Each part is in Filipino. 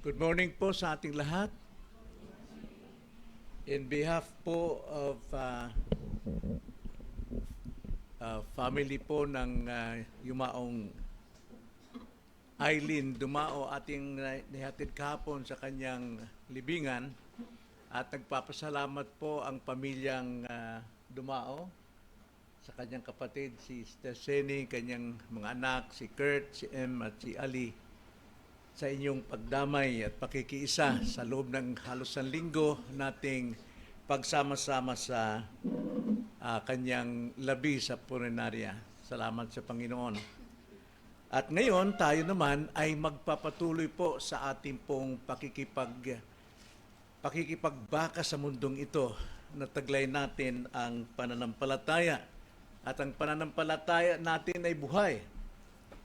Good morning po sa ating lahat. In behalf po of family po ng yumaong Eileen Dumao, ating nihatid kahapon sa kanyang libingan, at nagpapasalamat po ang pamilyang Dumao sa kanyang kapatid, si Steseni, kanyang mga anak, si Kurt, si Em at si Ali, sa inyong pagdamay at pakikiisa sa loob ng halos isang linggo nating pagsama-sama sa kanyang labi sa punerarya. Salamat sa Panginoon. At ngayon, tayo naman ay magpapatuloy po sa ating pong pakikipagbaka sa mundong ito. Nataglay natin ang pananampalataya. At ang pananampalataya natin ay buhay.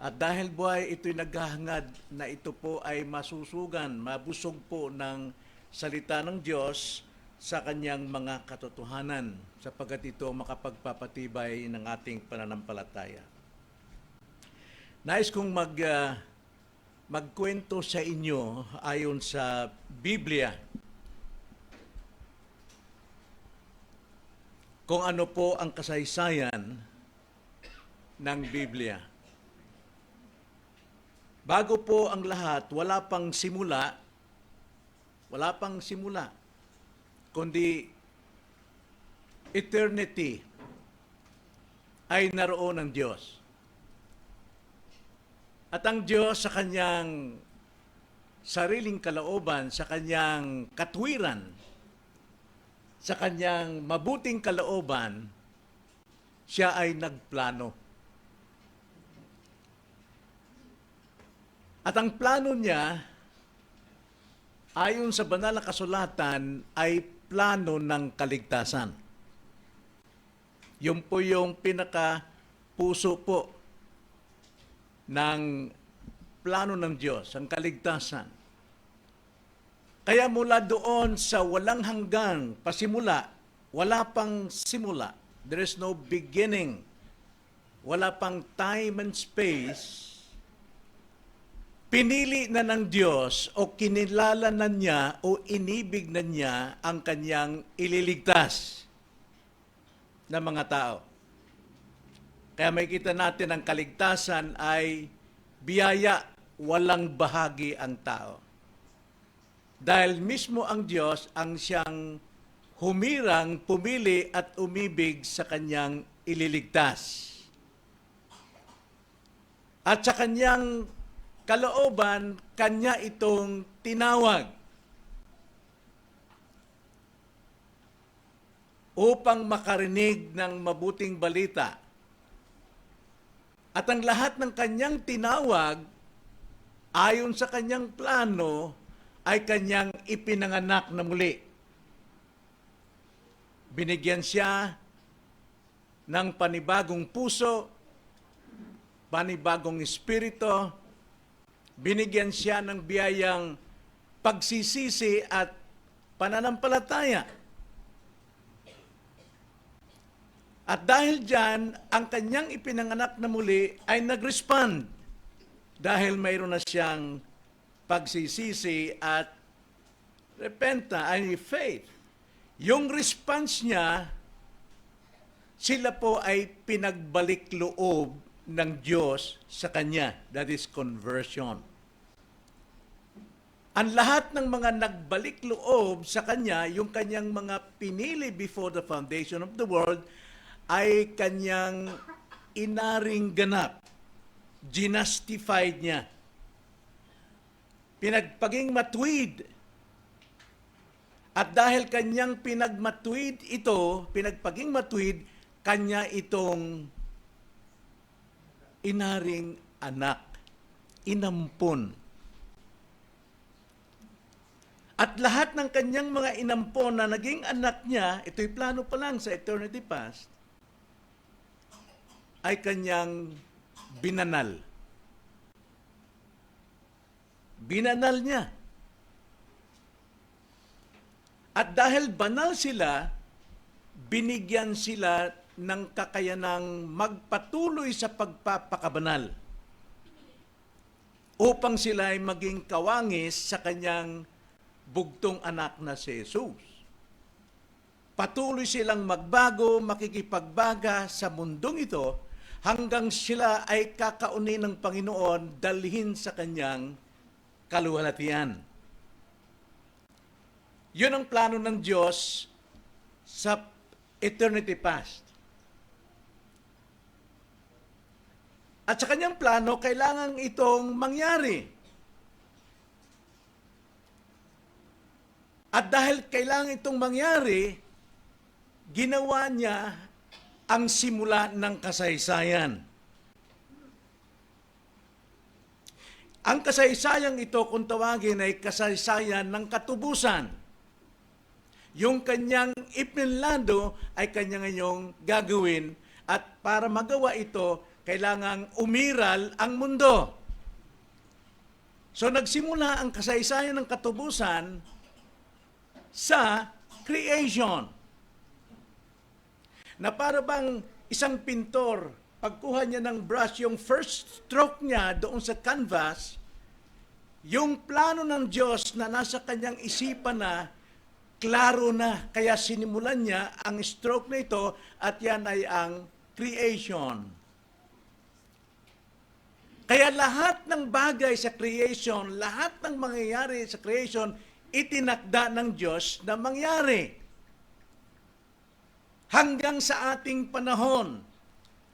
At dahil buhay ito'y naghahangad na ito po ay masusugan, mabusog po ng salita ng Diyos sa kanyang mga katotohanan, sapagkat ito makapagpapatibay ng ating pananampalataya. Nais kong magkwento sa inyo ayon sa Biblia kung ano po ang kasaysayan ng Biblia. Bago po ang lahat, wala pang simula, kundi eternity ay naroon ng Diyos. At ang Diyos sa kanyang sariling kalooban, sa kanyang katwiran, sa kanyang mabuting kalooban, siya ay nagplano. At ang plano niya, ayon sa banal na kasulatan, ay plano ng kaligtasan. Yun po yung pinaka-puso po ng plano ng Diyos, ang kaligtasan. Kaya mula doon sa walang hanggang pasimula, wala pang simula, there is no beginning, wala pang time and space, pinili na ng Diyos o kinilala na niya o inibig na niya ang kanyang ililigtas na mga tao. Kaya makikita natin ang kaligtasan ay biyaya, walang bahagi ang tao. Dahil mismo ang Diyos ang siyang humirang, pumili at umibig sa kanyang ililigtas. At sa kanyang kalooban, kanya itong tinawag upang makarinig ng mabuting balita. At ang lahat ng kanyang tinawag, ayon sa kanyang plano, ay kanyang ipinanganak na muli. Binigyan siya ng panibagong puso, panibagong espiritu, binigyan siya ng biyayang pagsisisi at pananampalataya. At dahil dyan, ang kanyang ipinanganak na muli ay nag-respond dahil mayroon na siyang pagsisisi at faith. Yung response niya, sila po ay pinagbalik loob ng Diyos sa kanya. That is conversion. Ang lahat ng mga nagbalik loob sa kanya, yung kanyang mga pinili before the foundation of the world, ay kanyang inaring ganap. Ginastified niya. Pinagpaging matuwid. At dahil kanyang pinagpaging matuwid, kanya itong inaring anak, inampon. At lahat ng kanyang mga inampon na naging anak niya, ito'y plano pa lang sa eternity past, ay kanyang binanal. Binanal niya. At dahil banal sila, binigyan sila ng kakayanang magpatuloy sa pagpapakabanal. upang sila ay maging kawangis sa kanyang bugtong anak na si Jesus. Patuloy silang magbago, makikipagbaga sa mundong ito hanggang sila ay kakaunin ng Panginoon dalhin sa kanyang kaluwalhatian. Yun ang plano ng Diyos sa eternity past. At sa kanyang plano, kailangan itong mangyari. At dahil kailangan itong mangyari, ginawa niya ang simula ng kasaysayan. Ang kasaysayang ito, kung tawagin, ay kasaysayan ng katubusan. Yung kanyang ipinlado ay kanya ngayong gagawin, at para magawa ito, kailangang umiral ang mundo. So nagsimula ang kasaysayan ng katubusan sa creation. Na para bang isang pintor, pagkuha niya ng brush, yung first stroke niya doon sa canvas, yung plano ng Diyos na nasa kanyang isipan na, klaro na. Kaya sinimulan niya ang stroke na ito at yan ay ang creation. Kaya lahat ng bagay sa creation, lahat ng mangyayari sa creation, itinakda ng Diyos na mangyari. Hanggang sa ating panahon,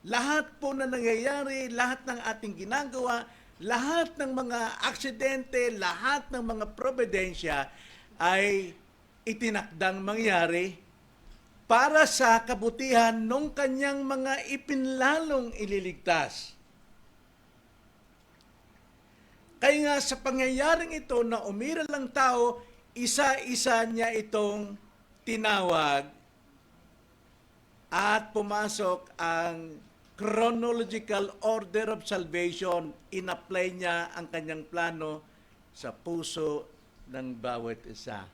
lahat po na nangyayari, lahat ng ating ginagawa, lahat ng mga aksidente, lahat ng mga providensya ay itinakdang mangyari para sa kabutihan ng kanyang mga ipinlalong ililigtas. Kaya nga sa pangyayaring ito na umiral ang tao, isa-isa niya itong tinawag at pumasok ang chronological order of salvation. In-apply niya ang kanyang plano sa puso ng bawat isa.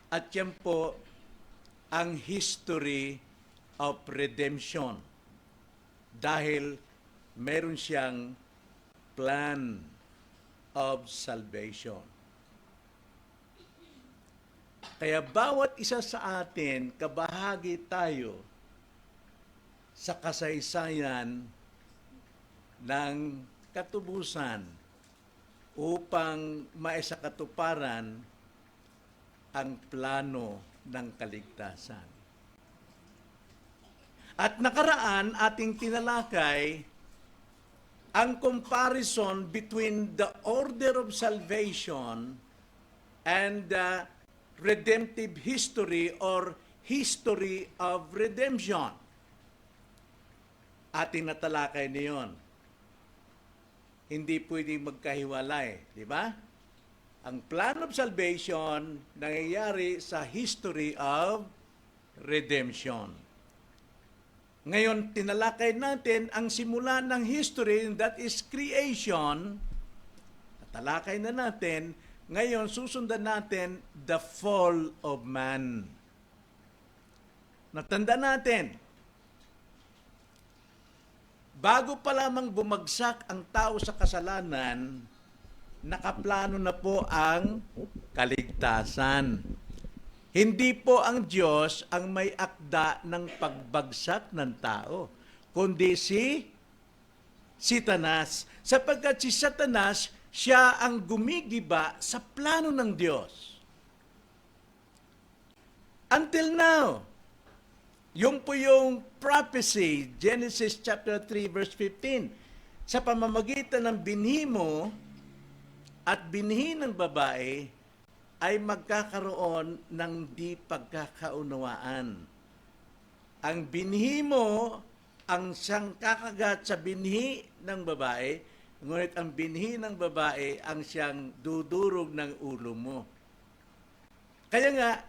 At yan po ang history of redemption. Dahil meron siyang plan of salvation. Kaya bawat isa sa atin, kabahagi tayo sa kasaysayan ng katubusan upang maisakatuparan ang plano ng kaligtasan. At nakaraan ating tinalakay ang comparison between the order of salvation and the redemptive history or history of redemption. Ating natalakay niyon. Hindi pwedeng magkahiwalay, di ba? Ang plan of salvation nangyayari sa history of redemption. Ngayon, tinalakay natin ang simula ng history, that is creation. Talakay na natin. Ngayon, susundan natin the fall of man. Natanda natin, bago pa lamang bumagsak ang tao sa kasalanan, nakaplano na po ang kaligtasan. Hindi po ang Diyos ang may akda ng pagbagsak ng tao, kundi si Satanas. Sapagkat si Satanas, siya ang gumigiba sa plano ng Diyos. Until now, yung po yung prophecy, Genesis chapter 3 verse 15, sa pamamagitan ng binhi mo at binhi ng babae, ay magkakaroon ng di pagkakaunawaan. Ang binhi mo, ang siyang kakagat sa binhi ng babae, ngunit ang binhi ng babae ang siyang dudurog ng ulo mo. Kaya nga,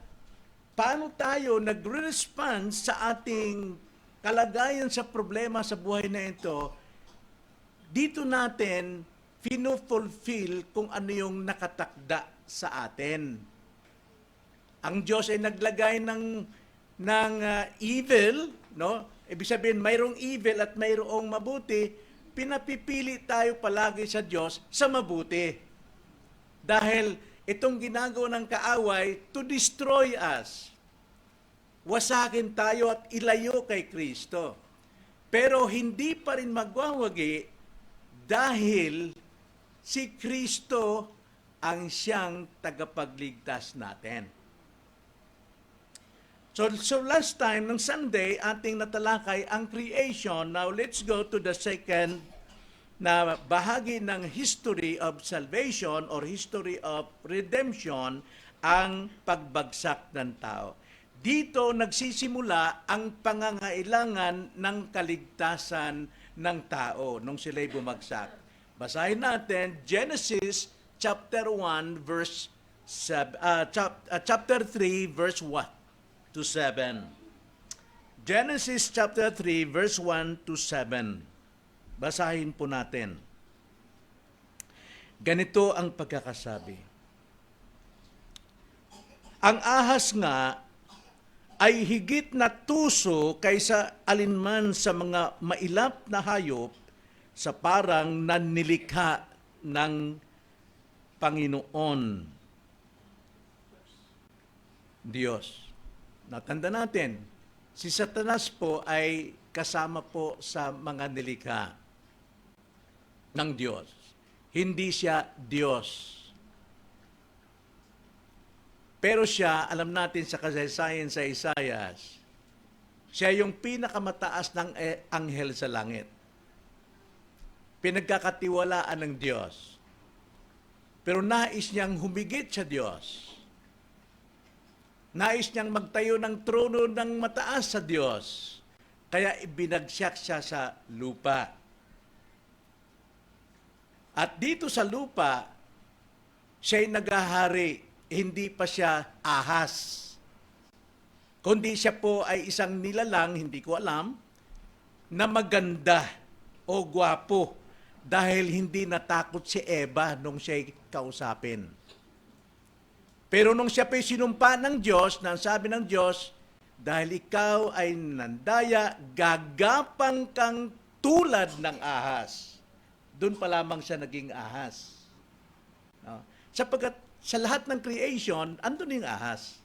paano tayo nagre-respond sa ating kalagayan sa problema sa buhay na ito, dito natin fino-fulfill kung ano yung nakatakda sa atin. Ang Diyos ay naglagay ng evil, no? Ibig sabihin mayroong evil at mayroong mabuti, pinapipili tayo palagi sa Diyos sa mabuti. Dahil itong ginagawa ng kaaway to destroy us. Wasakin tayo at ilayo kay Kristo. Pero hindi pa rin magwawagi dahil si Kristo ang siyang tagapagligtas natin. So last time, ng Sunday, ating natalakay ang creation. Now let's go to the second na bahagi ng history of salvation or history of redemption, ang pagbagsak ng tao. Dito nagsisimula ang pangangailangan ng kaligtasan ng tao nung sila'y bumagsak. Basahin natin Genesis chapter 1 verse chapter 3 verse 1 to 7. Genesis chapter 3 verse 1 to 7. Basahin po natin. Ganito ang pagkakasabi. Ang ahas nga ay higit na tuso kaysa alinman sa mga mailap na hayop sa parang nannilikha ng Panginoon Diyos. Natanda natin, si Satanas po ay kasama po sa mga nilikha ng Diyos. Hindi siya Diyos. Pero siya, alam natin sa kasaysayan sa Isaias, siya yung pinakamataas ng anghel sa langit. Pinagkakatiwalaan ng Diyos. Pero nais niyang humigit sa Diyos. Nais niyang magtayo ng trono ng mataas sa Diyos. Kaya ibinagsak siya sa lupa. At dito sa lupa, siya'y naghahari. Hindi pa siya ahas. Kundi siya po ay isang nilalang, hindi ko alam, na maganda o gwapo dahil hindi natakot si Eva nung siya'y kausapin. Pero nung siya po'y sinumpa ng Diyos, nang sabi ng Diyos, dahil ikaw ay nandaya, gagapang kang tulad ng ahas. Doon pa lamang siya naging ahas. No? Sapagkat sa lahat ng creation, andun yung ahas.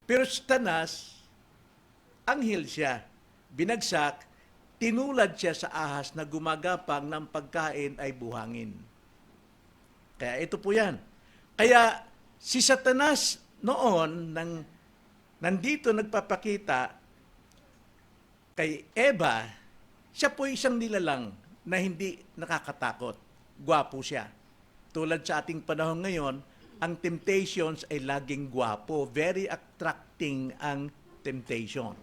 Pero Satanas, anghel siya. Binagsak, tinulad siya sa ahas na gumagapang ng pagkain ay buhangin. Kaya ito po yan. Kaya si Satanas noon, nandito nagpapakita kay Eva, siya po isang nilalang na hindi nakakatakot. Gwapo siya. Tulad sa ating panahon ngayon, ang temptations ay laging gwapo. Very attracting ang temptation.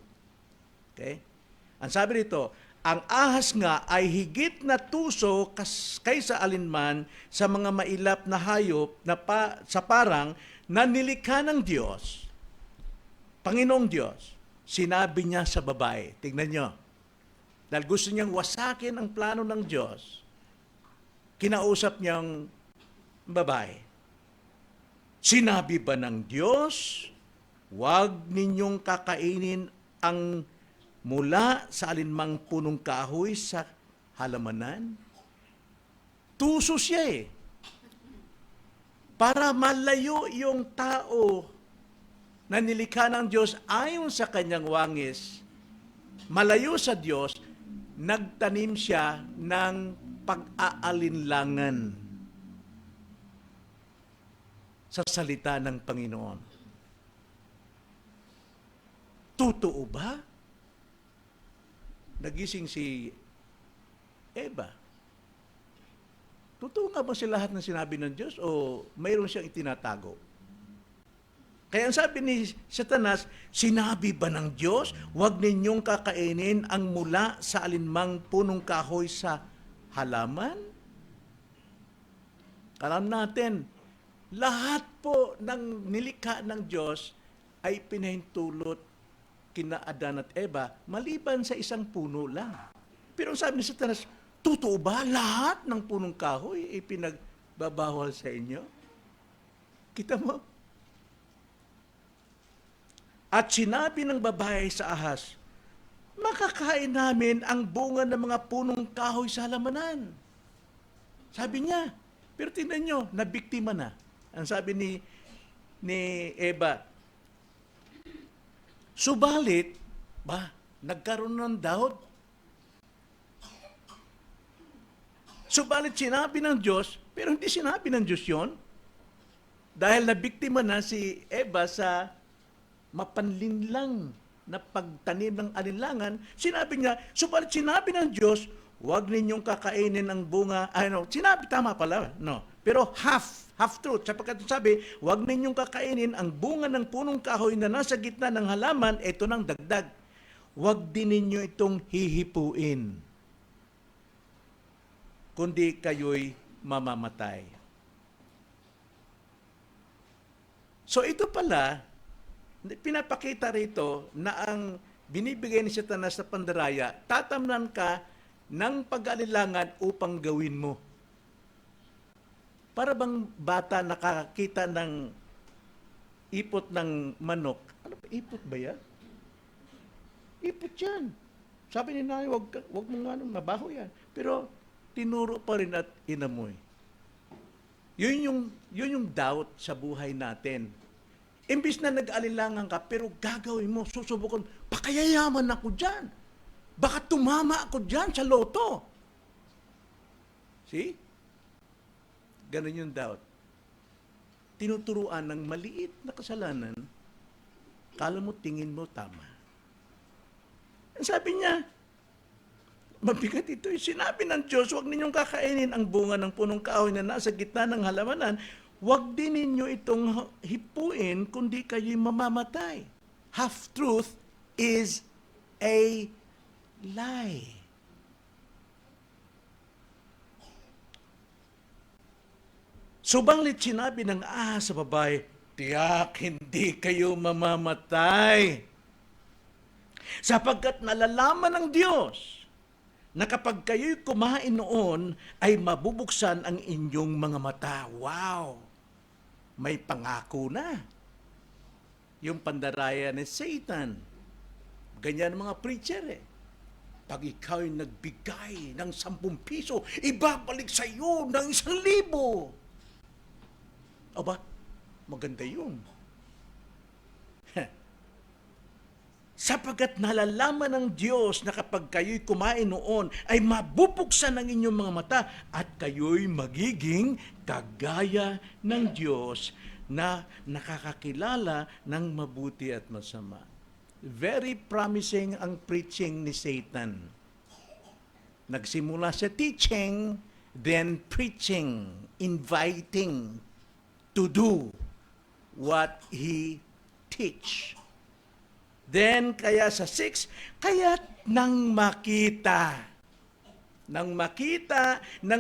Okay? Ang sabi nito, ang ahas nga ay higit na tuso kaysa alinman sa mga mailap na hayop na sa parang na nilikha ng Diyos. Panginoong Diyos, sinabi niya sa babae, tingnan nyo, dahil gusto niyang wasakin ang plano ng Diyos, kinausap niyang babae. Sinabi ba ng Diyos, huwag ninyong kakainin ang mula sa alinmang punong kahoy sa halamanan? Tuso siya eh. Para malayo yung tao na nilikha ng Diyos ayon sa kanyang wangis, malayo sa Diyos, nagtanim siya ng pag-aalinlangan sa salita ng Panginoon. Totoo ba? Nagising si Eva. Totoo nga ba si lahat ng sinabi ng Diyos o mayroon siyang itinatago? Kaya ang sabi ni Satanas, sinabi ba ng Diyos, huwag ninyong kakainin ang mula sa alinmang punong kahoy sa halaman? Alam natin, lahat po ng nilikha ng Diyos ay pinahintulot kina Adan at Eva maliban sa isang puno lang. Pero sabi ni Satanas, totoo ba lahat ng punong kahoy ay pinagbabawal sa inyo? Kita mo? At sinabi ng babae sa ahas, makakain namin ang bunga ng mga punong kahoy sa halamanan. Sabi niya, pero tingnan nyo, nabiktima na. Ang sabi ni Eva, subalit, nagkaroon ng doubt. Subalit sinabi ng Diyos, pero hindi sinabi ng Diyos yun. Dahil nabiktima na si Eva sa mapanlinlang na pagtanim ng alinlangan, sinabi niya, subalit sinabi ng Diyos, huwag ninyong kakainin ang bunga, sinabi, tama pala, no. Pero half truth, sapagkat sabi, huwag ninyong kakainin ang bunga ng punong kahoy na nasa gitna ng halaman, ito ng dagdag. Huwag din ninyo itong hihipuin, kundi kayo'y mamamatay. So ito pala, pinapakita rito na ang binibigay ni Satanas sa pandaraya, tatamnan ka ng pag-alilangan upang gawin mo. Para bang bata nakakita ng ipot ng manok? Ano ba, ipot ba yan? Ipot yan. Sabi ni nanay, wag mo nga mabaho yan. Pero tinuro pa rin at inamoy. Yun yung doubt sa buhay natin. Imbis na nag-alilangan ka, pero gagawin mo, susubukan, pakayayaman ako dyan. Baka tumama ako dyan sa loto. See? Ganun yung doubt. Tinuturuan ng maliit na kasalanan, kala mo tingin mo tama. Sabi niya, mabigat ito. Sinabi ng Diyos, huwag ninyong kakainin ang bunga ng punong kahoy na nasa gitna ng halamanan. Huwag din ninyo itong hipuin, kundi kayo'y mamamatay. Half-truth is a lie. Subalit sinabi ng sa babae, tiyak hindi kayo mamamatay. Sapagkat nalalaman ng Diyos na kapag kayo'y kumain noon, ay mabubuksan ang inyong mga mata. Wow! May pangako na. Yung pandaraya ni Satan. Ganyan ang mga preacher eh. Pag ikaw'y nagbigay ng 10 piso, ibabalik sa iyo ng 1,000. Aba, maganda yun. Sapagkat nalalaman ng Diyos na kapag kayo'y kumain noon, ay mabubuksan ang inyong mga mata at kayo'y magiging kagaya ng Diyos na nakakakilala ng mabuti at masama. Very promising ang preaching ni Satan. Nagsimula sa teaching, then preaching, inviting to do what he teach. Then, kaya sa 6, kaya't nang makita ng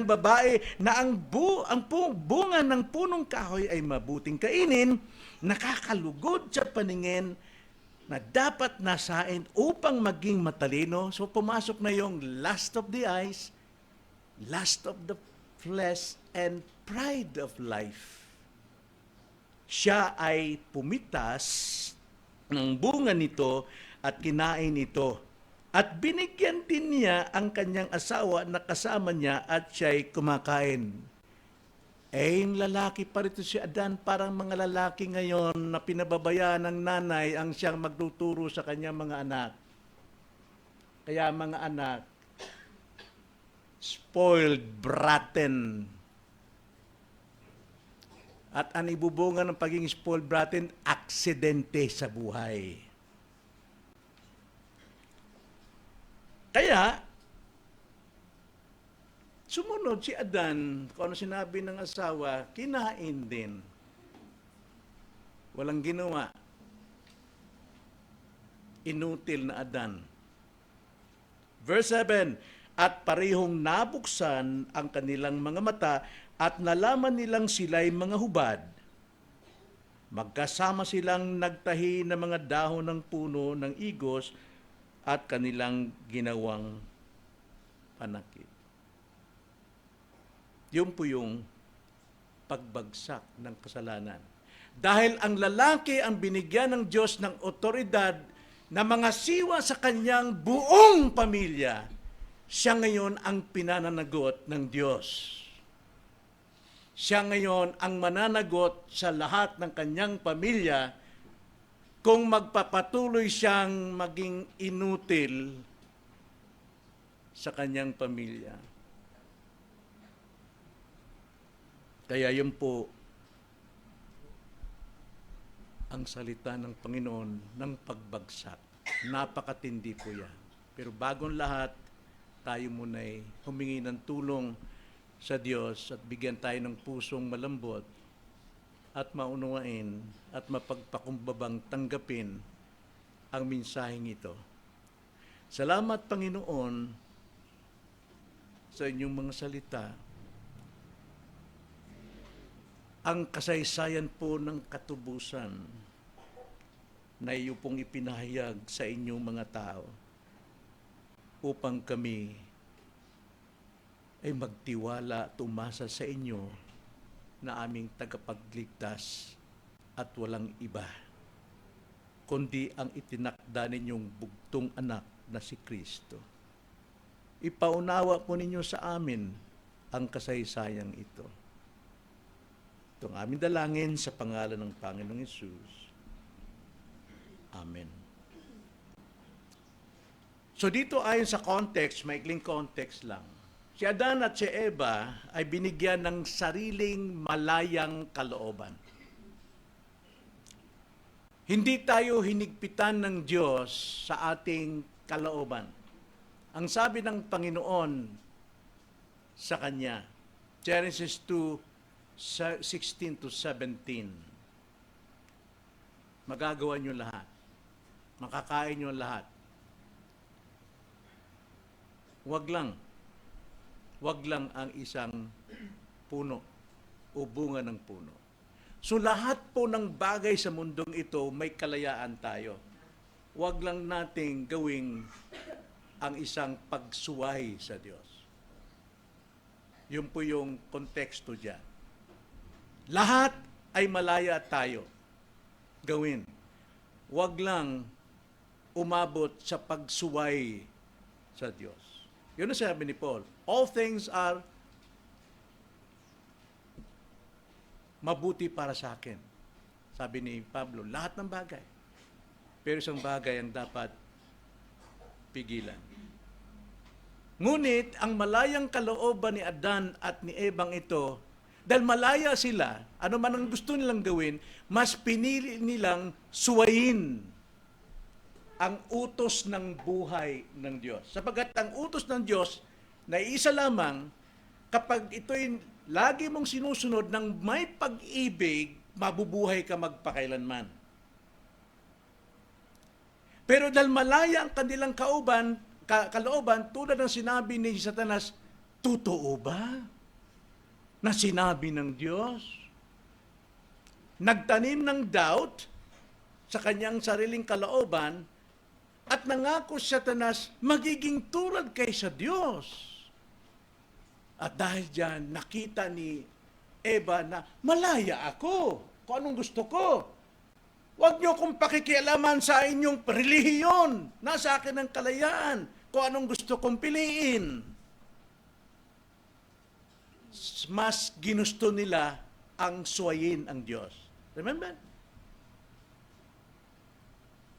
babae na ang bunga ng punong kahoy ay mabuting kainin, nakakalugod sa paningin na dapat nasain upang maging matalino. So, pumasok na yung lust of the eyes, lust of the flesh, and pride of life. Siya ay pumitas ng bunga nito at kinain ito. At binigyan din niya ang kanyang asawa na kasama niya at siya'y kumakain. Yung lalaki pa rito si Adan, parang mga lalaki ngayon na pinababayaan ng nanay ang siyang magtuturo sa kanyang mga anak. Kaya mga anak, spoiled, bratten. At ang ibubunga ng pagiging spoiled bratten, aksidente sa buhay. Kaya, sumunod si Adan, kung ano sinabi ng asawa, kinain din. Walang ginawa. Inutil na Adan. Verse 7, at parehong nabuksan ang kanilang mga mata at nalaman nilang sila'y mga hubad. Magkasama silang nagtahi ng mga dahon ng puno ng igos at kanilang ginawang panakip. Yun po yung pagbagsak ng kasalanan. Dahil ang lalaki ang binigyan ng Diyos ng otoridad na mga siwa sa kanyang buong pamilya, siya ngayon ang pinananagot ng Diyos. Siya ngayon ang mananagot sa lahat ng kanyang pamilya kung magpapatuloy siyang maging inutil sa kanyang pamilya. Kaya yun po ang salita ng Panginoon ng pagbagsak. Napakatindi po yan. Pero bagong lahat, tayo muna'y humingi ng tulong sa Diyos at bigyan tayo ng pusong malambot at maunawain at mapagpakumbabang tanggapin ang mensaheng ito. Salamat, Panginoon, sa inyong mga salita. Ang kasaysayan po ng katubusan na iyo pong ipinahayag sa inyong mga tao upang kami ay magtiwala at umasa sa inyo na aming tagapagligtas at walang iba, kundi ang itinakda ninyong bugtong anak na si Kristo. Ipaunawa po ninyo sa amin ang kasaysayang ito. Itong aming dalangin sa pangalan ng Panginoong Hesus. Amen. So dito ayon sa context, maikling context lang. Si Adan at si Eva ay binigyan ng sariling malayang kalooban. Hindi tayo hinigpitan ng Diyos sa ating kalooban. Ang sabi ng Panginoon sa Kanya, Genesis 2:16 to 17, magagawa niyo lahat. Makakain niyo lahat. Wag lang ang isang puno o bunga ng puno. So lahat po ng bagay sa mundong ito may kalayaan tayo. Wag lang nating gawing ang isang pagsuway sa Diyos. Yun po yung konteksto diyan. Lahat ay malaya tayo gawin. Wag lang umabot sa pagsuway sa Diyos. Yun ang sabi ni Paul. All things are mabuti para sa akin. Sabi ni Pablo, lahat ng bagay. Pero isang bagay ang dapat pigilan. Ngunit ang malayang kalooban ni Adan at ni Ebang ito, dahil malaya sila, ano man ang gusto nilang gawin, mas pinili nilang suwayin ang utos ng buhay ng Diyos. Sapagkat ang utos ng Diyos na isa lamang, kapag ito'y lagi mong sinusunod ng may pag-ibig, mabubuhay ka magpakailanman. Pero dahil malaya ang kanilang kalooban, tulad ng sinabi ni Satanas, totoo ba na sinabi ng Diyos? Nagtanim ng doubt sa kanyang sariling kalooban at nangako si Satanas, magiging tulad kay sa Diyos. At dahil dyan, nakita ni Eva na malaya ako kung anong gusto ko. Huwag niyo kong pakikialaman sa inyong relihiyon. Nasa akin ang kalayaan kung anong gusto kong piliin. Mas ginusto nila ang suwayin ang Diyos. Remember?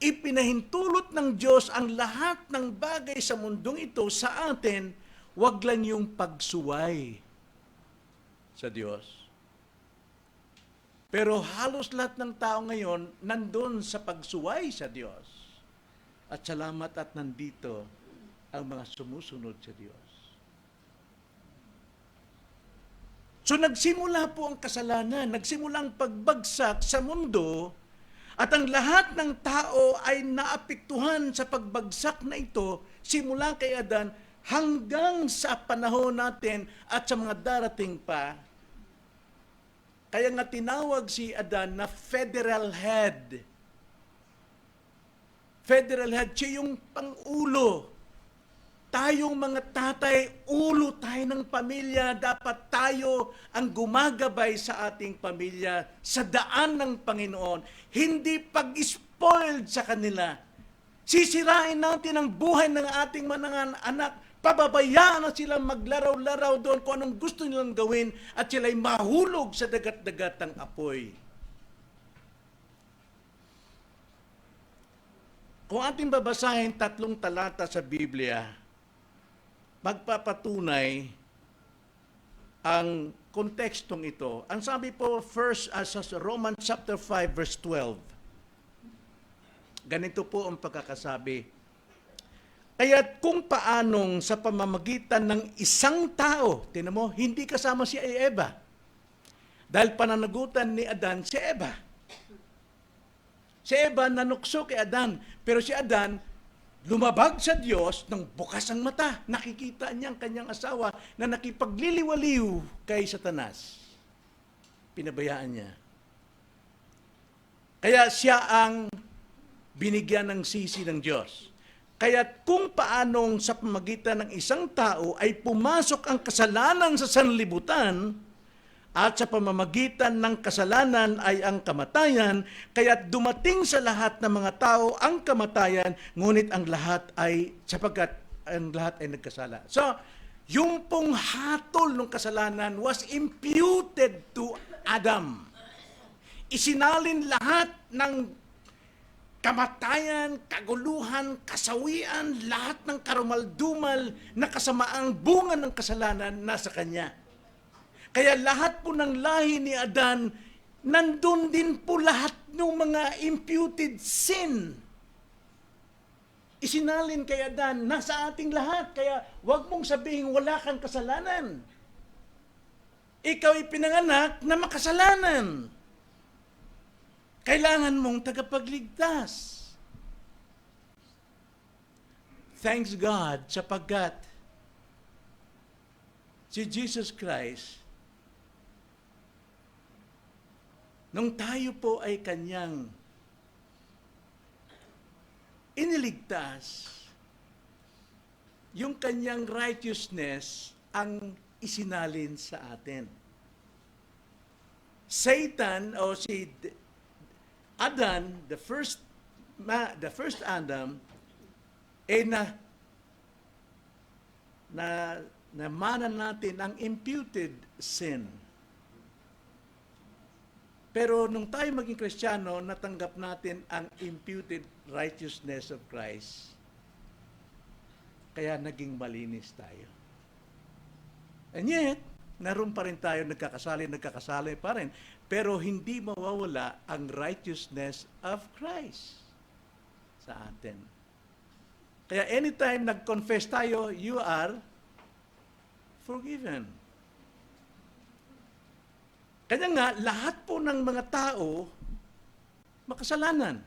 Ipinahintulot ng Diyos ang lahat ng bagay sa mundong ito sa atin, wag lang yung pagsuway sa Diyos. Pero halos lahat ng tao ngayon nandun sa pagsuway sa Diyos. At salamat at nandito ang mga sumusunod sa Diyos. So nagsimula po ang kasalanan, nagsimula ang pagbagsak sa mundo, at ang lahat ng tao ay naapektuhan sa pagbagsak na ito, simula kay Adan hanggang sa panahon natin at sa mga darating pa. Kaya nga tinawag si Adan na federal head. Federal head, siya yung pang-ulo. Tayong mga tatay, ulo tayo ng pamilya, dapat tayo ang gumagabay sa ating pamilya sa daan ng Panginoon. Hindi pag-spoiled sa kanila. Sisirain natin ang buhay ng ating mga anak. Pababayaan na sila maglaraw-laraw doon kung anong gusto nilang gawin at sila'y mahulog sa dagat-dagatang apoy. Kung ating babasahin 3 talata sa Biblia, magpapatunay ang kontekstong ito. Ang sabi po first sa Romans chapter 5 verse 12. Ganito po ang pagkakasabi. Kaya't kung paanong sa pamamagitan ng isang tao, tinan mo, hindi kasama si Eva. Dahil pananagutan ni Adan si Eva. Si Eva nanukso kay Adan, pero si Adan lumabag sa Diyos ng bukas ang mata. Nakikita niya ang kanyang asawa na nakipagliliwaliw kay Satanas. Pinabayaan niya. Kaya siya ang binigyan ng sisi ng Diyos. Kaya kung paanong sa pamagitan ng isang tao ay pumasok ang kasalanan sa sanlibutan at sa pamamagitan ng kasalanan ay ang kamatayan, kaya dumating sa lahat ng mga tao ang kamatayan, ngunit ang lahat ay, sapagkat ang lahat ay nagkasala. So, yung pong hatol ng kasalanan was imputed to Adam. Isinalin lahat ng kamatayan, kaguluhan, kasawian, lahat ng karumaldumal na kasamaang bunga ng kasalanan nasa kanya. Kaya lahat po ng lahi ni Adan, nandun din po lahat ng mga imputed sin. Isinalin kay Adan, nasa ating lahat. Kaya wag mong sabihin wala kang kasalanan. Ikaw ay pinanganak na makasalanan. Kailangan mong tagapagligtas. Thanks God sapagkat si Jesus Christ, nung tayo po ay kanyang iniligtas, yung kanyang righteousness ang isinalin sa atin. Satan o si Adan, the first Adam, namanan natin ang imputed sin. Pero nung tayo maging Kristiyano, natanggap natin ang imputed righteousness of Christ. Kaya naging malinis tayo. And yet, naroon pa rin tayo nagkakasali pa rin. Pero hindi mawawala ang righteousness of Christ sa atin. Kaya anytime nag-confess tayo, you are forgiven. Kaya nga, lahat po ng mga tao makasalanan.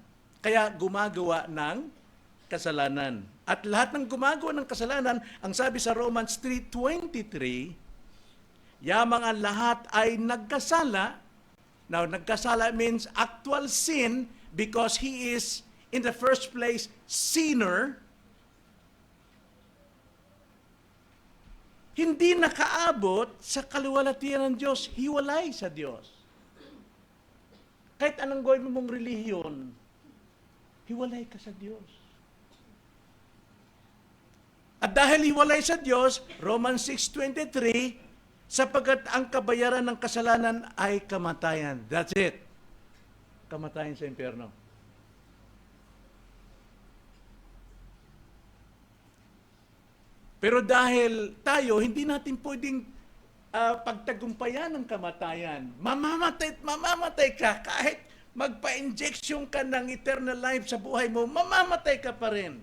Kaya gumagawa ng kasalanan. At lahat ng gumagawa ng kasalanan, ang sabi sa Romans 3:23, yamang ang lahat ay nagkasala. Now, nagkasala means actual sin because he is, in the first place, sinner. Hindi nakaabot sa kaluwalhatian ng Diyos, hiwalay sa Diyos. Kahit anong gawin mong relihiyon, hiwalay ka sa Diyos. At dahil hiwalay sa Diyos, Romans 6:23, sapagkat ang kabayaran ng kasalanan ay kamatayan. That's it. Kamatayan sa impyerno. Pero dahil tayo, hindi natin pwedeng pagtagumpayan ng kamatayan. Mamamatay ka. Kahit magpa-injection ka ng eternal life sa buhay mo, mamamatay ka pa rin.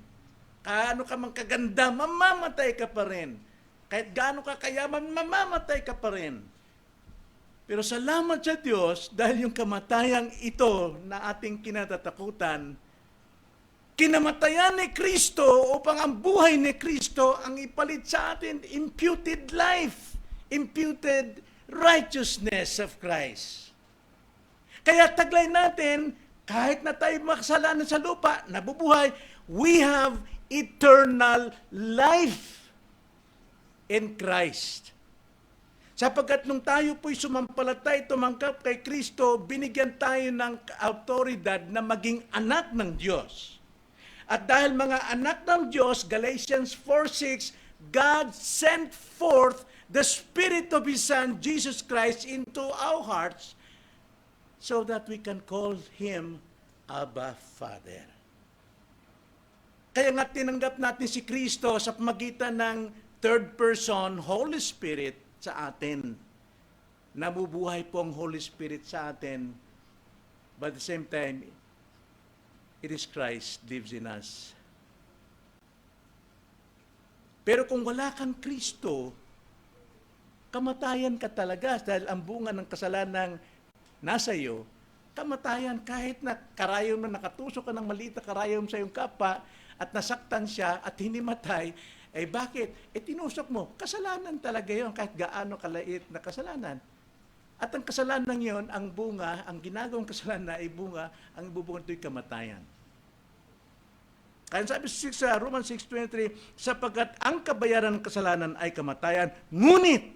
Kaano ka mang kaganda, mamamatay ka pa rin. Kahit gaano ka kayaman, mamamatay ka pa rin. Pero salamat sa Diyos, dahil yung kamatayang ito na ating kinatatakutan, kinamatayan ni Kristo upang ang buhay ni Kristo ang ipalit sa atin, imputed life, imputed righteousness of Christ. Kaya taglay natin, kahit na tayo makasalanan sa lupa, nabubuhay, we have eternal life in Christ. Sapagkat nung tayo po'y sumampalatay, tumangkap kay Kristo, binigyan tayo ng autoridad na maging anak ng Diyos. At dahil mga anak ng Diyos, Galatians 4:6, God sent forth the Spirit of His Son, Jesus Christ, into our hearts so that we can call Him Abba, Father. Kaya nga tinanggap natin si Kristo sa pamagitan ng third person, Holy Spirit, sa atin. Nabubuhay po ang Holy Spirit sa atin, but at the same time, it is Christ lives in us. Pero kung wala kang Kristo, kamatayan ka talaga dahil ang bunga ng kasalanan nasa iyo, kamatayan kahit na karayom na nakatusok ka ng maliit na karayom sa iyong kapwa at nasaktan siya at hindi matay, eh bakit? Tinusok mo. Kasalanan talaga yon kahit gaano kalait na kasalanan. At ang kasalanan yon, ang bunga, ang ginagawang kasalanan ay bunga, ang ibubunga ito'y kamatayan. Kaya sabi sa Romans 6:23, sapagkat ang kabayaran ng kasalanan ay kamatayan, ngunit,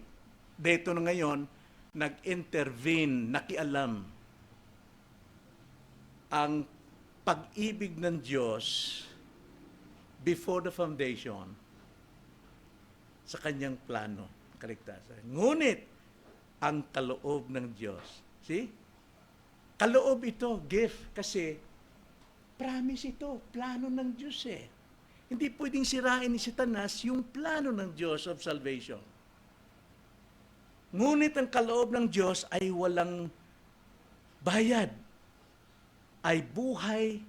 dito na ngayon, nag-intervene, nakialam ang pag-ibig ng Diyos before the foundation sa kanyang plano, kaligtasan. Ngunit, ang kaloob ng Diyos. See? Kaloob ito, gift, kasi promise ito, plano ng Diyos eh. Hindi pwedeng sirain ni Satanas yung plano ng Diyos of salvation. Ngunit ang kaloob ng Diyos ay walang bayad, ay buhay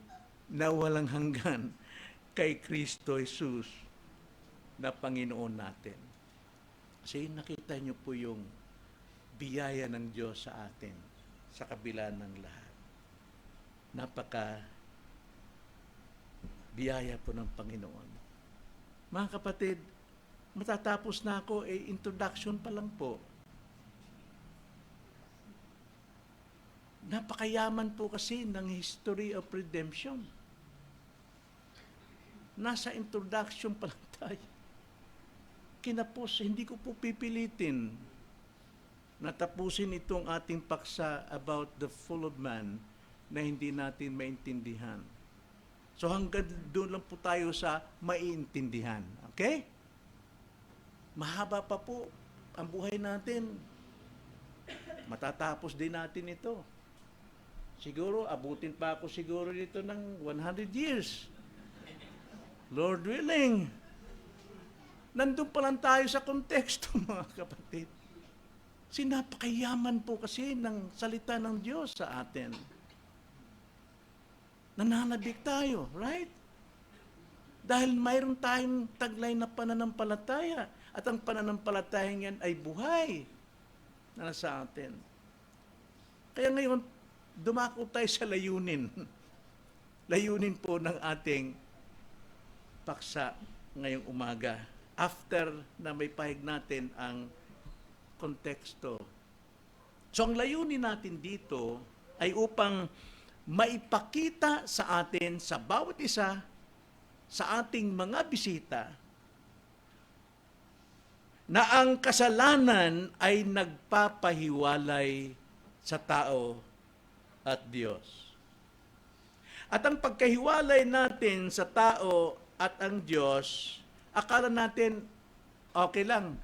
na walang hanggan kay Kristo Jesus na Panginoon natin. Kasi nakita niyo po yung biyaya ng Diyos sa atin sa kabila ng lahat. Napaka biyaya po ng Panginoon. Mga kapatid, matatapos na ako, introduction pa lang po. Napakayaman po kasi ng history of redemption. Nasa introduction pa lang tayo. Kinapos, hindi ko po pipilitin natapusin itong ating paksa about the fall of man na hindi natin maintindihan. So hanggang doon lang po tayo sa maiintindihan. Okay? Mahaba pa po ang buhay natin. Matatapos din natin ito. Siguro, abutin pa ako siguro dito ng 100 years. Lord willing. Nandun pa lang tayo sa konteksto, mga kapatid. Napakayaman po kasi ng salita ng Diyos sa atin. Nananabik tayo, right? Dahil mayroon tayong taglay na pananampalataya at ang pananampalatayang yan ay buhay na nasa atin. Kaya ngayon, dumako tayo sa layunin. Layunin po ng ating paksa ngayong umaga after na may pahig natin ang konteksto. So ang layunin natin dito ay upang maipakita sa atin, sa bawat isa, sa ating mga bisita, na ang kasalanan ay nagpapahiwalay sa tao at Diyos. At ang pagkahiwalay natin sa tao at ang Diyos, akala natin, okay lang,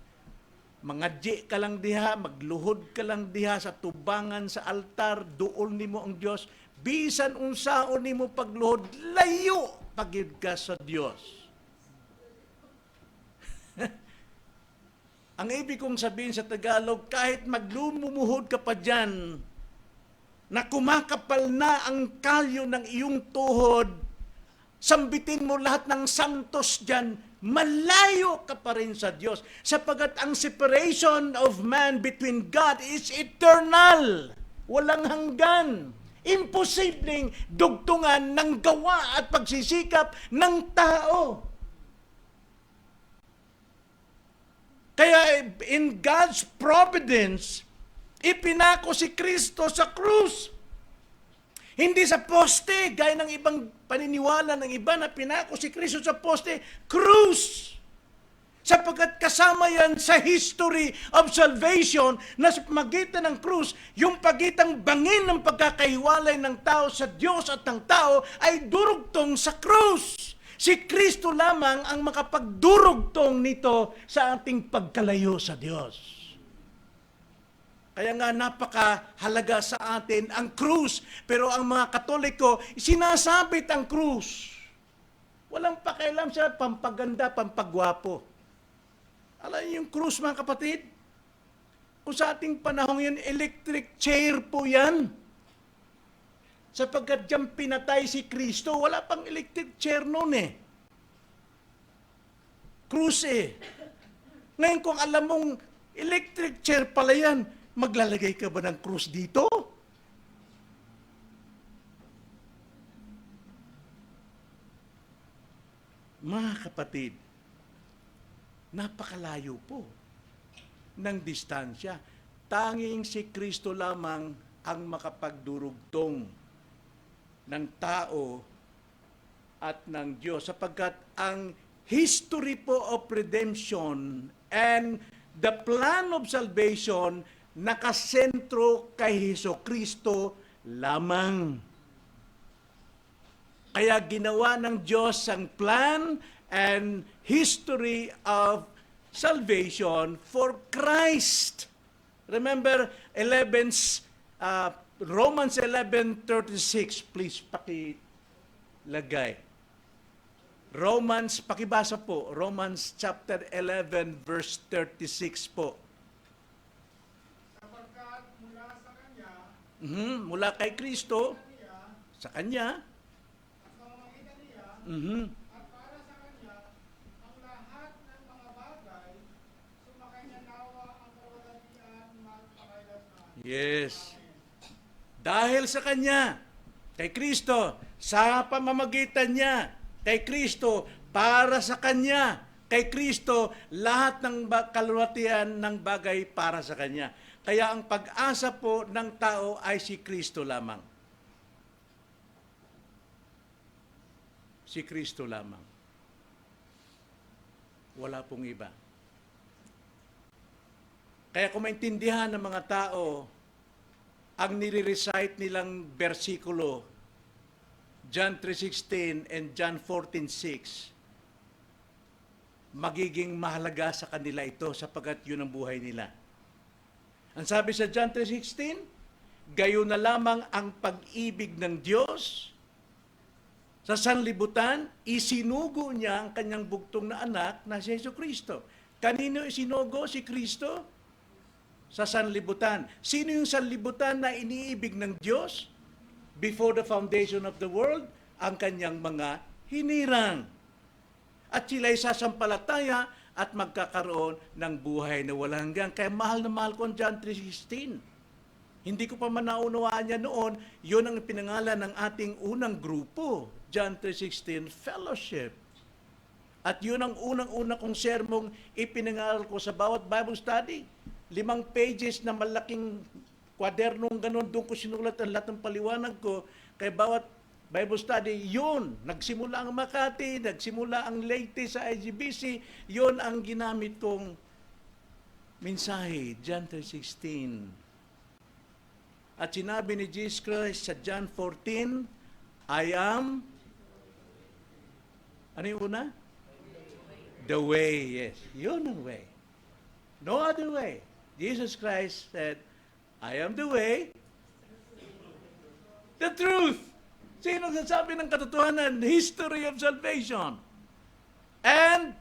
mangadji ka lang diha, magluhod ka lang diha sa tubangan sa altar, duol nimo ang Diyos, bisan unsaon nimo pagluhod, layo pagid ka sa Diyos. Ang ibig kong sabihin sa Tagalog, kahit maglumuhod ka pa dyan, na kumakapal na ang kalyo ng iyong tuhod, sambitin mo lahat ng santos dyan, malayo ka pa rin sa Diyos. Sapagat ang separation of man between God is eternal. Walang hanggan. Imposibleng dugtungan ng gawa at pagsisikap ng tao. Kaya in God's providence, ipinako si Kristo sa krus. Hindi sa poste, gaya ng ibang paniniwala ng iba na pinako si Kristo sa poste, krus. Sapagkat kasama yan sa history of salvation na sa pamagitan ng krus, yung pagitang bangin ng pagkakahiwalay ng tao sa Diyos at ng tao ay durugtong sa krus. Si Kristo lamang ang makapagdurugtong nito sa ating pagkalayo sa Diyos. Kaya nga napakahalaga sa atin ang krus. Pero ang mga Katoliko, sinasabit ang krus. Walang pakialam sa pampaganda, pampagwapo. Alam niyo yung krus, mga kapatid? Kung sa ating panahon yan, electric chair po yan. Sapagkat dyan pinatay si Kristo, wala pang electric chair noon eh. Krus eh. Ngayon kung alam mong electric chair pala yan, maglalagay ka ba ng krus dito? Mga kapatid, napakalayo po ng distansya. Tanging si Kristo lamang ang makapagdurugtong ng tao at ng Diyos. Sapagkat ang history po of redemption and the plan of salvation nakasentro kay Hesukristo lamang. Kaya ginawa ng Diyos ang plan and history of salvation for Christ. Remember Romans 11:36, please pakilagay. Pakibasa po, Romans chapter 11 verse 36 po. Sapagkat mula sa Kanya, Mula kay Kristo, sa Kanya, at pamamagitan niya, at para sa Kanya, ang lahat ng mga bagay, sumakanya nawa ang kawalan magpakailanman. yes. Dahil sa Kanya, kay Kristo, sa pamamagitan niya, kay Kristo, para sa Kanya, kay Kristo, lahat ng kalwatian ng bagay para sa Kanya. Kaya ang pag-asa po ng tao ay si Kristo lamang. Si Kristo lamang. Wala pong iba. Kaya kung maintindihan ng mga tao ang nire-recite nilang bersikulo, John 3:16 and John 14:6, magiging mahalaga sa kanila ito sapagkat yun ang buhay nila. Ang sabi sa John 3:16, gayon na lamang ang pag-ibig ng Diyos sa sanlibutan, isinugo niya ang kanyang bugtong na anak na si Jesucristo. Kanino isinugo si Kristo? Sa sanlibutan. Sino yung sanlibutan na iniibig ng Diyos? Before the foundation of the world, ang kanyang mga hinirang. At sila'y sasampalataya at magkakaroon ng buhay na walang hanggan. Kaya mahal na mahal ko ang John 3:16. Hindi ko pa man naunawaan niya noon, yun ang pinangalan ng ating unang grupo, John 3:16, Fellowship. At yun ang unang-unang kong sermong ipinangaral ko sa bawat Bible study. 5 pages na malaking kwadernong ganun, doon ko sinulat ang lahat ng paliwanag ko. Kay bawat Bible study, yun. Nagsimula ang Makati, nagsimula ang Leyte sa IGBC, yun ang ginamit kong mensahe, John 3:16. At sinabi ni Jesus Christ sa John 14, I am, ano yung una? The way, yes. Yun ang way. No other way. Jesus Christ said, I am the way, the truth. Sino nagsasabi ng katotohanan? History of salvation. And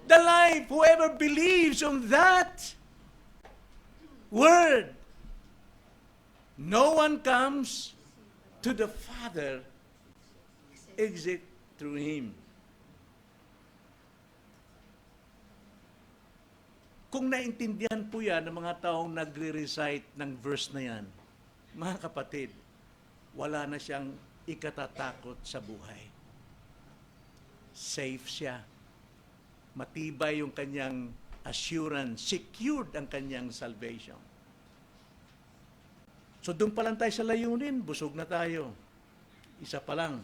the life. Whoever believes on that word, no one comes to the Father except through Him. Kung naintindihan po yan ng mga taong nagre-recite ng verse na yan, mga kapatid, wala na siyang ikatatakot sa buhay. Safe siya. Matibay yung kanyang assurance. Secured ang kanyang salvation. So doon pa lang tayo sa layunin, busog na tayo. Isa pa lang.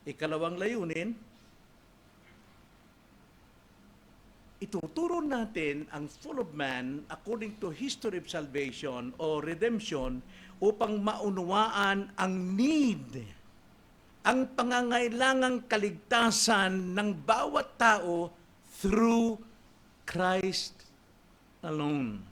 Ikalawang layunin, ituturo natin ang fall of man according to history of salvation o redemption upang maunawaan ang need, ang pangangailangang kaligtasan ng bawat tao through Christ alone.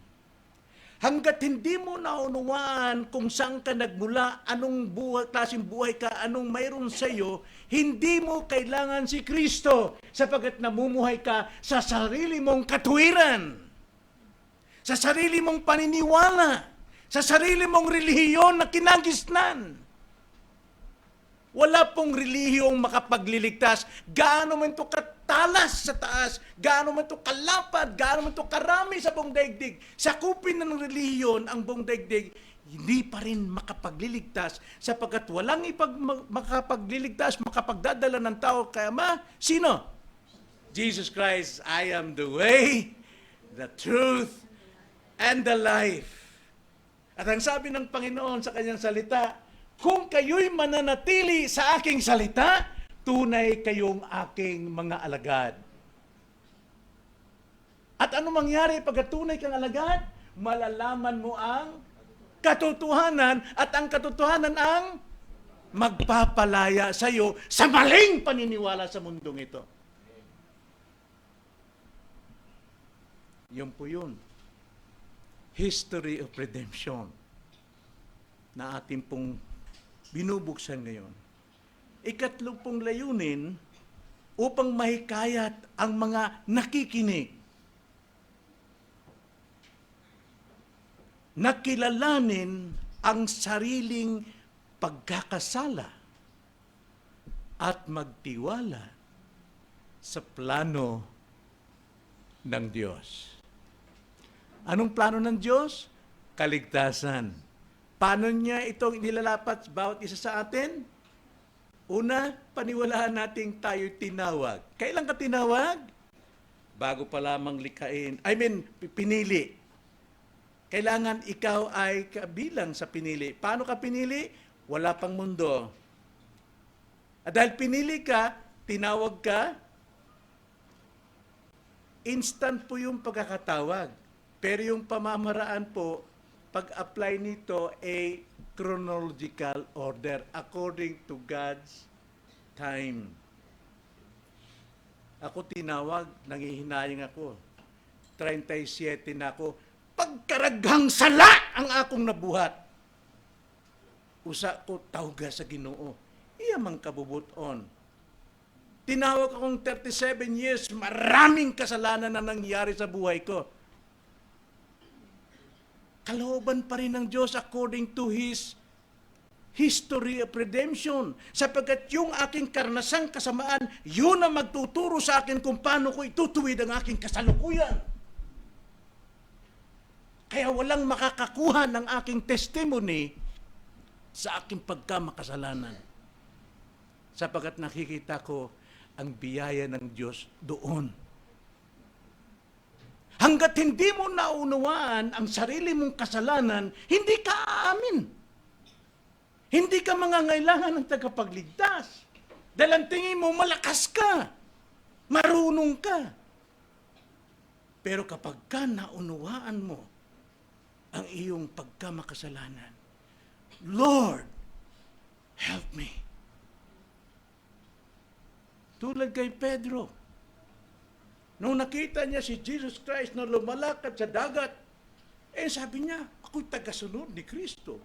Hanggat hindi mo naunawaan kung saan ka nagmula, anong klaseng buhay ka, anong mayroon sa iyo, hindi mo kailangan si Kristo sapagkat namumuhay ka sa sarili mong katuwiran, sa sarili mong paniniwala, sa sarili mong relihiyon na kinagisnan. Wala pong relihiyong makapagliligtas. Gaano man ito katalas sa taas, gaano man ito kalapad, gaano man ito karami sa buong daigdig. Sakupin ng relihiyon ang buong daigdig, hindi pa rin makapagliligtas sapagkat walang makapagliligtas, makapagdadala ng tao kay Ama. Sino? Jesus Christ, I am the way, the truth, and the life. At ang sabi ng Panginoon sa kanyang salita, kung kayo'y mananatili sa aking salita, tunay kayong aking mga alagad. At ano mangyari pag tunay kang alagad? Malalaman mo ang katotohanan at ang katotohanan ang magpapalaya sa iyo sa maling paniniwala sa mundong ito. Yun po yun. History of redemption na ating pong binubuksan ngayon. Ikatlo pong layunin upang mahikayat ang mga nakikinig. Nakilalanin ang sariling pagkakasala at magtiwala sa plano ng Diyos. Anong plano ng Diyos? Kaligtasan. Paano niya itong nilalapat bawat isa sa atin? Una, paniwalaan nating tayo'y tinawag. Kailan ka tinawag? Bago pa lamang pinili. Kailangan ikaw ay kabilang sa pinili. Paano ka pinili? Wala pang mundo. At dahil pinili ka, tinawag ka, instant po yung pagkakatawag. Pero yung pamamaraan po, pag-apply nito a chronological order according to God's time. Ako tinawag, nangihinayang ako. 37 na ako. Pagkaraghang sala ang akong nabuhat. Usa ko tawga sa Ginoo. Iyamang kabubuton. Tinawag akong 37 years, maraming kasalanan na nangyari sa buhay ko. Kalooban pa rin ng Diyos according to His history of redemption. Sapagkat yung aking karnasang kasamaan, yun ang magtuturo sa akin kung paano ko itutuwid ang aking kasalukuyan. Kaya walang makakakuha ng aking testimony sa aking pagkamakasalanan. Sapagkat nakikita ko ang biyaya ng Diyos doon. Hanggat hindi mo naunawaan ang sarili mong kasalanan, hindi ka aamin. Hindi ka mangangailangan ng tagapagligtas. Dahil ang tingin mo, malakas ka. Marunong ka. Pero kapag ka naunawaan mo ang iyong pagkamakasalanan, Lord, help me. Tulad kay Pedro, nung nakita niya si Jesus Christ na lumalakad sa dagat, sabi niya, ako'y tagasunod ni Kristo.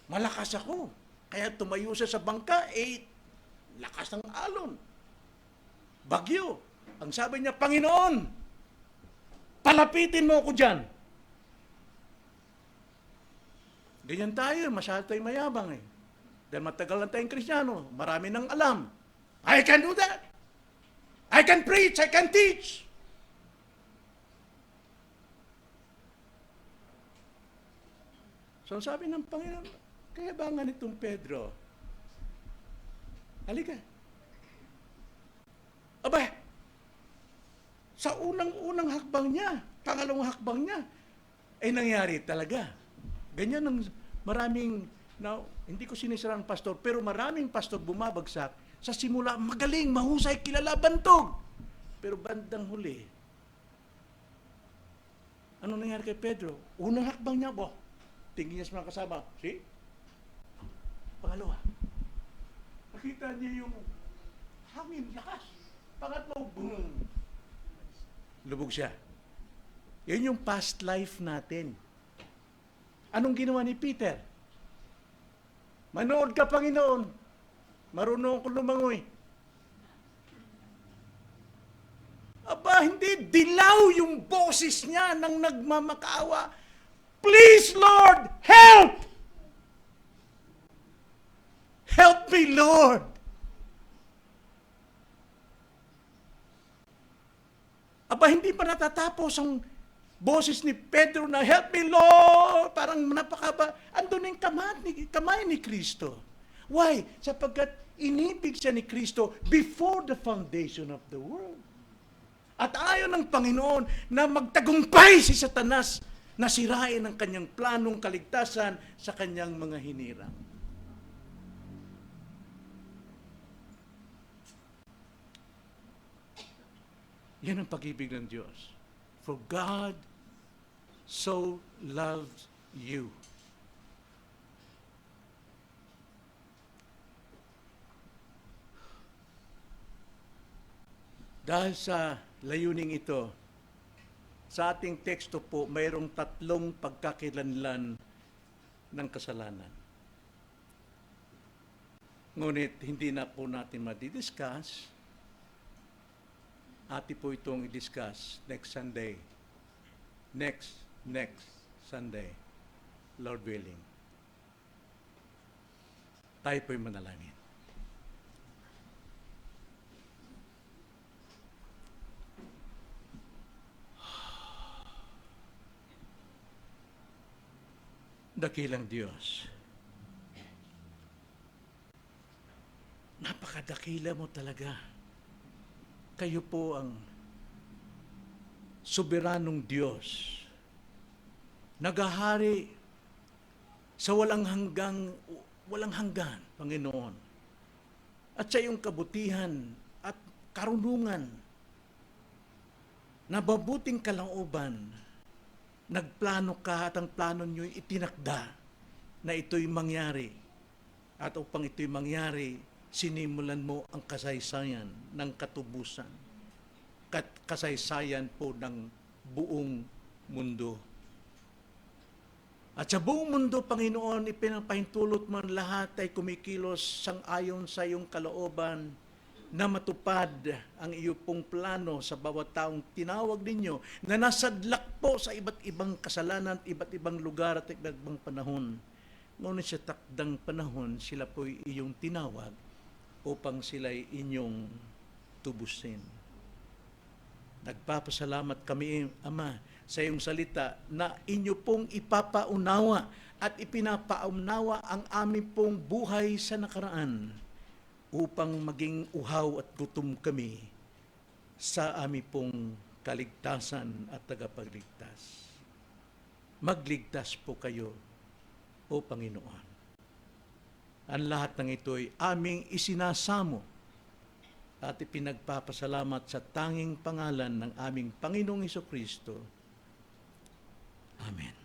Malakas ako. Kaya tumayo siya sa bangka, lakas ng alon. Bagyo. Ang sabi niya, Panginoon, palapitin mo ako dyan. Ganyan tayo, masyado tayong mayabang Dahil matagal na tayong Kristiyano, marami nang alam. I can do that. I can preach, I can teach. So sabi ng Panginoon, kaya ba nga nitong Pedro? Halika. Aba, sa unang hakbang niya, pangalawang hakbang niya, nangyari talaga. Ganyan ang maraming, hindi ko sinisira ng pastor, pero maraming pastor bumabagsak sa simula, magaling, mahusay, kilala, bantog. Pero bandang huli, ano nangyari kay Pedro? Unang hakbang niya, tingin niya sa mga kasama, see? Pangalawa, nakita niya yung hangin, lakas. Pangatlo, boom! Lubog siya. Yun yung past life natin. Anong ginawa ni Peter? Manood ka, Panginoon. Marunong ko lumangoy. Aba, hindi. Dilaw yung boses niya nang nagmamakaawa. Please, Lord, help! Help me, Lord! Aba, hindi pa natatapos ang boses ni Pedro na, help me, Lord! Parang napakaba. Andun yung kamay ni Kristo. Why? Sapagkat inibig siya ni Kristo before the foundation of the world. At ayaw ng Panginoon na magtagumpay si Satanas na sirain ang kanyang planong kaligtasan sa kanyang mga hinirang. Yan ang pag-ibig ng Diyos. For God so loved you. Dahil sa layuning ito, sa ating teksto po, mayroong 3 pagkakilanlan ng kasalanan. Ngunit hindi na po natin madidiscuss. Ati po itong i-discuss next Sunday. Next Sunday, Lord willing. Tayo po'y manalangin. Dakilang Diyos. Napakadakila mo talaga. Kayo po ang soberanong Diyos. Nagahari sa walang hanggan, Panginoon. At sa iyong kabutihan at karunungan na mabuting kalooban, nagplano ka at ang plano niyo'y itinakda na ito'y mangyari. At upang ito'y mangyari, sinimulan mo ang kasaysayan ng katubusan. Kasaysayan po ng buong mundo. At sa buong mundo, Panginoon, ipinapahintulot mo ang lahat ay kumikilos sang-ayon sa iyong kalooban na matupad ang iyo pong plano sa bawat taong tinawag ninyo na nasadlak po sa iba't ibang kasalanan, iba't ibang lugar at iba't ibang panahon. Ngunit sa takdang panahon, sila po'y iyong tinawag upang sila'y inyong tubusin. Nagpapasalamat kami, Ama, sa iyong salita na inyo pong ipapaunawa at ipinapaunawa ang aming pong buhay sa nakaraan upang maging uhaw at gutom kami sa aming pong kaligtasan at tagapagligtas. Magligtas po kayo, O Panginoon. Ang lahat ng ito'y aming isinasamo at ipinagpapasalamat sa tanging pangalan ng aming Panginoong Hesukristo. Amen.